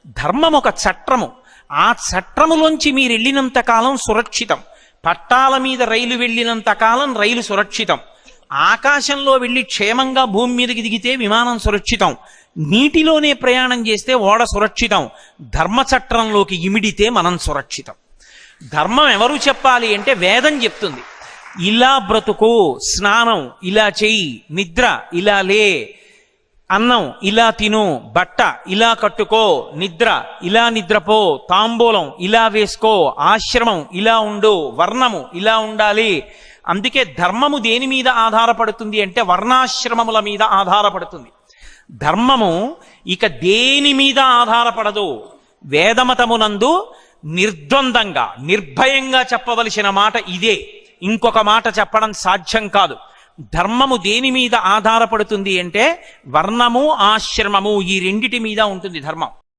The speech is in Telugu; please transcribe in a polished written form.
ధర్మం ఒక చట్రము. ఆ చట్రములోంచి మీరు వెళ్ళినంత కాలం సురక్షితం. పట్టాల మీద రైలు వెళ్ళినంత కాలం రైలు సురక్షితం. ఆకాశంలో వెళ్ళి క్షేమంగా భూమి మీదకి దిగితే విమానం సురక్షితం. నీటిలోనే ప్రయాణం చేస్తే ఓడ సురక్షితం. ధర్మచట్రంలోకి ఇమిడితే మనం సురక్షితం. ధర్మం ఎవరు చెప్పాలి అంటే వేదం చెప్తుంది. ఇలా బ్రతుకు, స్నానం ఇలా చెయ్యి, నిద్ర ఇలా లే, అన్నం ఇలా తిను, బట్ట ఇలా కట్టుకో, నిద్ర ఇలా నిద్రపో, తాంబూలం ఇలా వేసుకో, ఆశ్రమం ఇలా ఉండు, వర్ణము ఇలా ఉండాలి. అందుకే ధర్మము దేని మీద ఆధారపడుతుంది అంటే వర్ణాశ్రమముల మీద ఆధారపడుతుంది. ధర్మము ఇక దేని మీద ఆధారపడదు. వేదమతమునందు నిర్ద్వందంగా నిర్భయంగా చెప్పవలసిన మాట ఇదే. ఇంకొక మాట చెప్పడం సాధ్యం కాదు. ధర్మము దేని మీద ఆధారపడుతుంది అంటే వర్ణము, ఆశ్రమము, ఈ రెండిటి మీద ఉంటుంది ధర్మం.